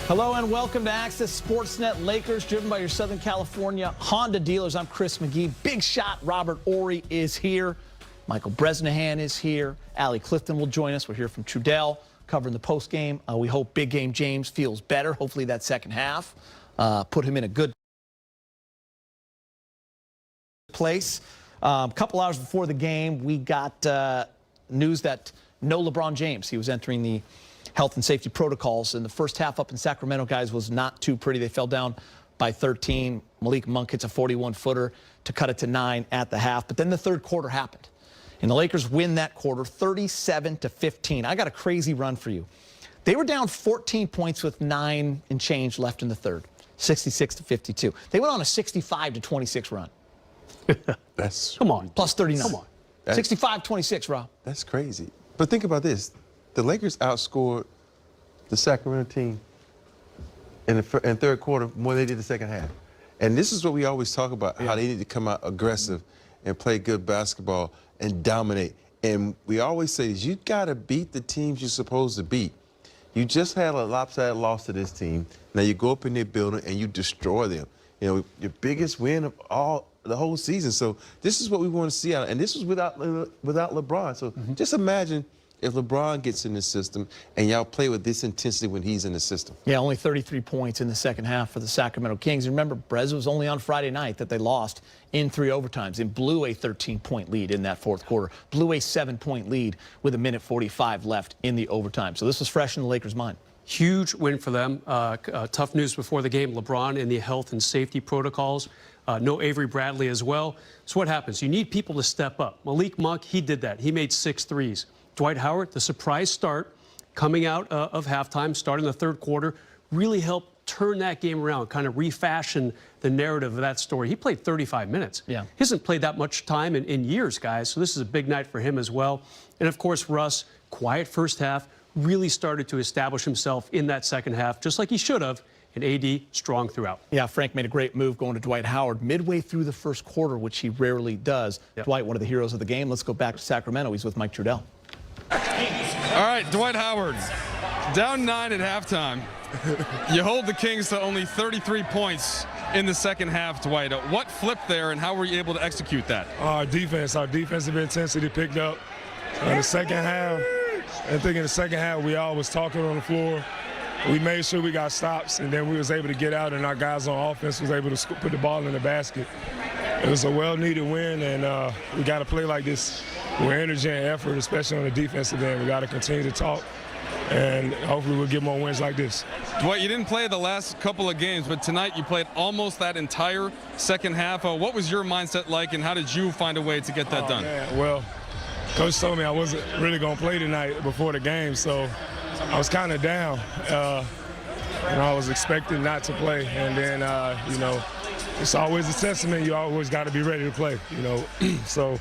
Hello and welcome to Access Sportsnet. Lakers driven by your Southern California Honda dealers. I'm Chris McGee. Big shot Robert Horry is here. Michael Bresnahan is here. Allie Clifton will join us. We're here from Trudell covering the post game. We hope Big Game James feels better. Hopefully that second half put him in a good place. A couple hours before the game, we got news that no LeBron James. He was entering the health and safety protocols. In the first half up in Sacramento, guys, was not too pretty. They fell down by 13. Malik Monk hits a 41-footer to cut it to 9 at the half. But then the third quarter happened, and the Lakers win that quarter 37-15. I got a crazy run for you. They were down 14 points with 9 and change left in the third, 66-52. They went on a 65-26 run. That's come on, plus 39. Come on, 65-26, Rob. That's crazy. But think about this: the Lakers outscored the Sacramento team in the third quarter more than they did the second half. And this is what we always talk about: how they need to come out aggressive and play good basketball and dominate. And we always say is you got to beat the teams you're supposed to beat. You just had a lopsided loss to this team. Now you go up in their building and you destroy them. You know, your biggest win of the whole season. So this is what we want to see out. And this was without LeBron. So just imagine if LeBron gets in the system and y'all play with this intensity when he's in the system. Yeah, only 33 points in the second half for the Sacramento Kings. Remember, Brez was only on Friday night that they lost in 3 overtimes and blew a 13-point lead in that fourth quarter. Blew a 7-point lead with 1:45 left in the overtime. So this was fresh in the Lakers' mind. Huge win for them. Tough news before the game. LeBron in the health and safety protocols. No Avery Bradley as well. So what happens? You need people to step up. Malik Monk, he did that. He made 6 threes. Dwight Howard, the surprise start coming out of halftime, starting the third quarter, really helped turn that game around, kind of refashion the narrative of that story. He played 35 minutes. Yeah. He hasn't played that much time in years, guys, so this is a big night for him as well. And, of course, Russ, quiet first half, really started to establish himself in that second half, just like he should have. And AD strong throughout. Yeah, Frank made a great move going to Dwight Howard midway through the first quarter, which he rarely does. Yep. Dwight, one of the heroes of the game. Let's go back to Sacramento. He's with Mike Trudell. All right, Dwight Howard, down 9 at halftime. You hold the Kings to only 33 points in the second half, Dwight. What flipped there, and how were you able to execute that? Our defensive intensity picked up in the second half. I think in the second half, we all was talking on the floor. We made sure we got stops, and then we was able to get out, and our guys on offense was able to put the ball in the basket. It was a well-needed win, and we got to play like this with energy and effort, especially on the defensive end. We got to continue to talk, and hopefully we'll get more wins like this. Dwight, you didn't play the last couple of games, but tonight you played almost that entire second half. What was your mindset like, and how did you find a way to get that done? Man. Well, Coach told me I wasn't really going to play tonight before the game, so I was kind of down. I was expecting not to play, and then, it's always a testament. You always got to be ready to play, So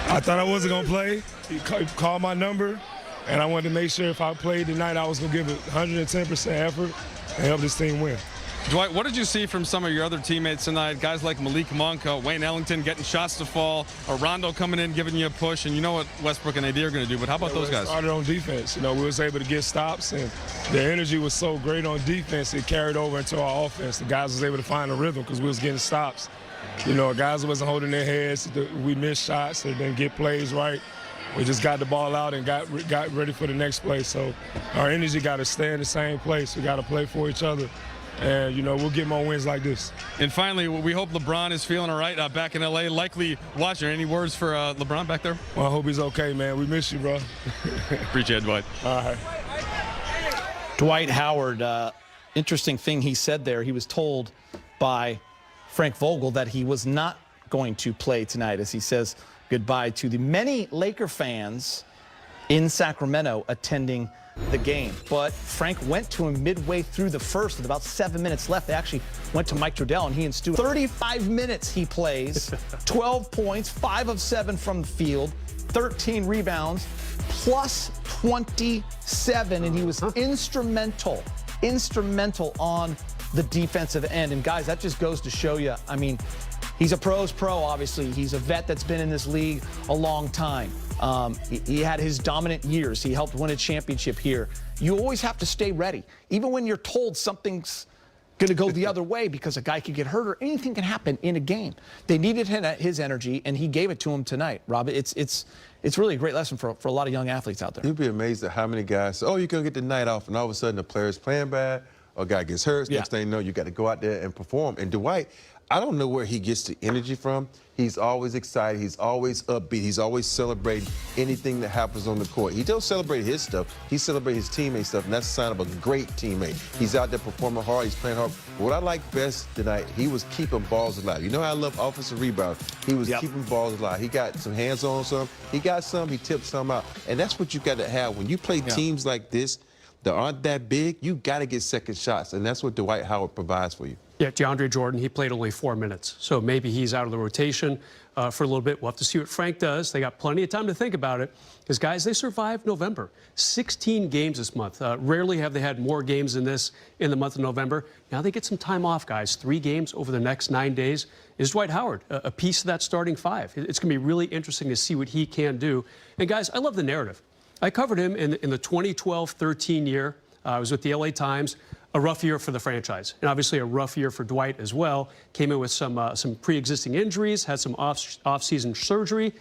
I thought I wasn't going to play. He called my number, and I wanted to make sure if I played tonight, I was going to give it 110% effort and help this team win. Dwight, what did you see from some of your other teammates tonight? Guys like Malik Monk, Wayne Ellington getting shots to fall, Rondo coming in, giving you a push, and you know what Westbrook and AD are going to do, but how about those guys? Started on defense. We was able to get stops, and the energy was so great on defense, it carried over into our offense. The guys was able to find a rhythm because we was getting stops. Guys wasn't holding their heads. We missed shots, they didn't get plays right. We just got the ball out and got ready for the next play. So our energy got to stay in the same place. We got to play for each other. And, we'll get more wins like this. And finally, we hope LeBron is feeling all right back in L.A., likely watching. Any words for LeBron back there? Well, I hope he's okay, man. We miss you, bro. Appreciate it, Dwight. All right. Dwight Howard, interesting thing he said there. He was told by Frank Vogel that he was not going to play tonight, as he says goodbye to the many Laker fans in Sacramento attending the game. But Frank went to him midway through the first with about 7 minutes left. They actually went to Mike Trudell, and he and Stu, 35 minutes he plays, 12 points, 5 of 7 from the field, 13 rebounds, plus 27, and he was instrumental on the defensive end. And guys, that just goes to show you, He's a pro's pro, obviously. He's a vet that's been in this league a long time. He had his dominant years. He helped win a championship here. You always have to stay ready, even when you're told something's going to go the other way because a guy could get hurt or anything can happen in a game. They needed his energy, and he gave it to him tonight, Rob. It's really a great lesson for a lot of young athletes out there. You'd be amazed at how many guys say, oh, you're going to get the night off, and all of a sudden the player's playing bad, or a guy gets hurt. Next thing you know, you got to go out there and perform. And Dwight, I don't know where he gets the energy from. He's always excited. He's always upbeat. He's always celebrating anything that happens on the court. He don't celebrate his stuff. He celebrates his teammate stuff, and that's a sign of a great teammate. He's out there performing hard. He's playing hard. What I like best tonight, he was keeping balls alive. You know how I love offensive rebounds? He was keeping balls alive. He got some hands on some. He got some. He tipped some out. And that's what you got to have. When you play teams like this that aren't that big, you got to get second shots, and that's what Dwight Howard provides for you. Yeah, DeAndre Jordan, he played only 4 minutes, so maybe he's out of the rotation for a little bit. We'll have to see what Frank does. They got plenty of time to think about it because, guys, they survived November. 16 games this month. Rarely have they had more games than this in the month of November. Now they get some time off, guys. 3 games over the next 9 days. Is Dwight Howard a piece of that starting 5? It's going to be really interesting to see what he can do. And, guys, I love the narrative. I covered him in the 2012-13 year. I was with the LA Times. A rough year for the franchise, and obviously a rough year for Dwight as well. Came in with some pre-existing injuries, had some off-season surgery,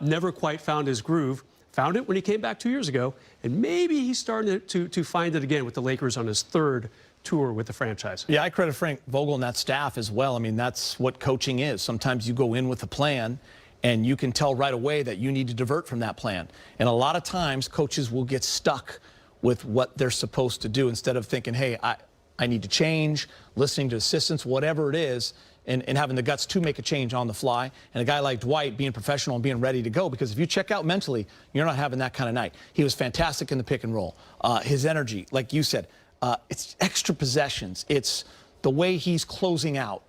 never quite found his groove. Found it when he came back 2 years ago, and maybe he's starting to find it again with the Lakers on his 3rd tour with the franchise. Yeah, I credit Frank Vogel and that staff as well. I mean, that's what coaching is. Sometimes you go in with a plan, and you can tell right away that you need to divert from that plan. And a lot of times, coaches will get stuck with what they're supposed to do instead of thinking, hey, I need to change, listening to assistants, whatever it is, and having the guts to make a change on the fly. And a guy like Dwight being professional and being ready to go, because if you check out mentally, you're not having that kind of night. He was fantastic in the pick and roll. His energy, like you said, it's extra possessions. It's the way he's closing out,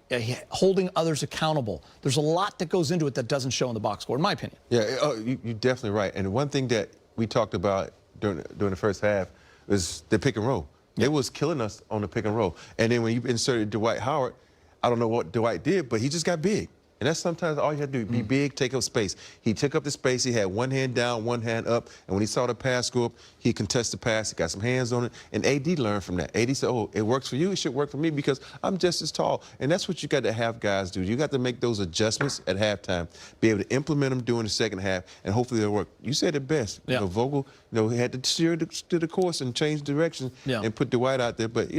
holding others accountable. There's a lot that goes into it that doesn't show in the box score, in my opinion. Yeah, you're definitely right. And one thing that we talked about during the first half was the pick and roll. It was killing us on the pick and roll. And then when you inserted Dwight Howard, I don't know what Dwight did, but he just got big. And that's sometimes all you have to do, be big, take up space. He took up the space. He had one hand down, one hand up. And when he saw the pass go up, he contested the pass. He got some hands on it. And AD learned from that. AD said, oh, it works for you. It should work for me because I'm just as tall. And that's what you got to have guys do. You got to make those adjustments at halftime, be able to implement them during the second half, and hopefully they'll work. You said it best. Yeah. You know, Vogel, he had to steer the course and change direction and put Dwight out there. But,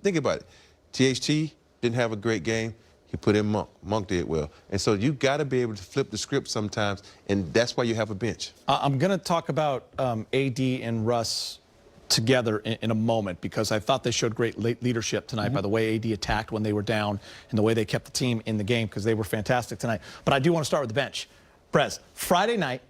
think about it. THT didn't have a great game. He put in Monk. Monk did well. And so you got to be able to flip the script sometimes, and that's why you have a bench. I'm going to talk about AD and Russ together in a moment because I thought they showed great leadership tonight by the way AD attacked when they were down and the way they kept the team in the game because they were fantastic tonight. But I do want to start with the bench. Prez, Friday night,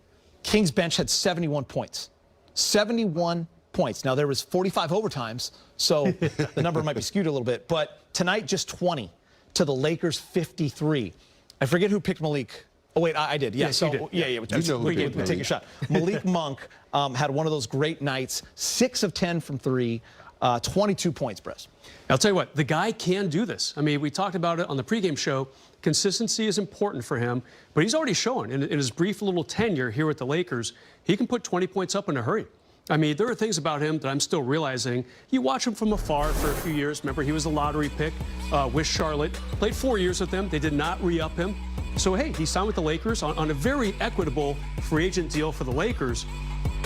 Kings bench had 71 points. 71 points. Now, there was 45 overtimes, so the number might be skewed a little bit. But tonight, just 20. To the Lakers 53. I forget who picked Malik. Oh, wait, I did. Yeah, yes, so, you did. We take a shot. Malik Monk had one of those great nights, 6 of 10 from 3, 22 points, Press. I'll tell you what, the guy can do this. I mean, we talked about it on the pregame show. Consistency is important for him, but he's already shown in his brief little tenure here with the Lakers, he can put 20 points up in a hurry. I mean, there are things about him that I'm still realizing. You watch him from afar for a few years. Remember, he was a lottery pick with Charlotte. Played 4 years with them. They did not re-up him. So, hey, he signed with the Lakers on a very equitable free agent deal for the Lakers.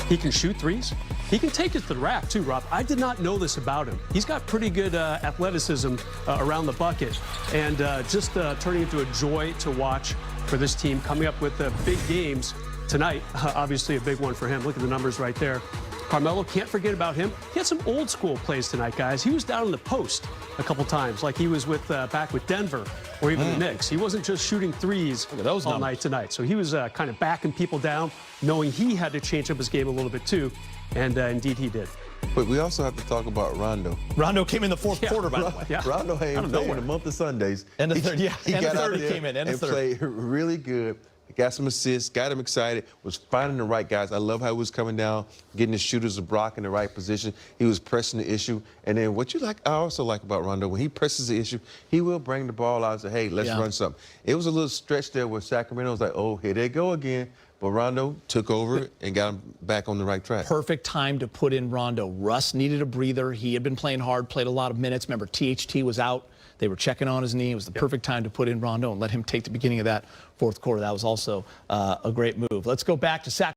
He can shoot threes. He can take it to the rack, too, Rob. I did not know this about him. He's got pretty good athleticism around the bucket and just turning into a joy to watch for this team coming up with big games tonight. Obviously, a big one for him. Look at the numbers right there. Carmelo, can't forget about him. He had some old school plays tonight, guys. He was down in the post a couple times, like he was with back with Denver or even the Knicks. He wasn't just shooting threes all night tonight. So he was kind of backing people down, knowing he had to change up his game a little bit too, and indeed he did. But we also have to talk about Rondo. Rondo came in the fourth quarter, by the way. Yeah. Rondo ain't played in the month of Sundays. And the third, he got and the third out he there came in, and and the third. played really good. got some assists, got him excited, was finding the right guys. I love how he was coming down, getting the shooters a block in the right position. He was pressing the issue. And then what I also like about Rondo, when he presses the issue, he will bring the ball out and say, hey, let's run something. It was a little stretch there where Sacramento was like, oh, here they go again. But Rondo took over and got him back on the right track. Perfect time to put in Rondo. Russ needed a breather. He had been playing hard, played a lot of minutes. Remember, THT was out. They were checking on his knee. It was the perfect time to put in Rondo and let him take the beginning of that fourth quarter. That was also a great move. Let's go back to Sacramento.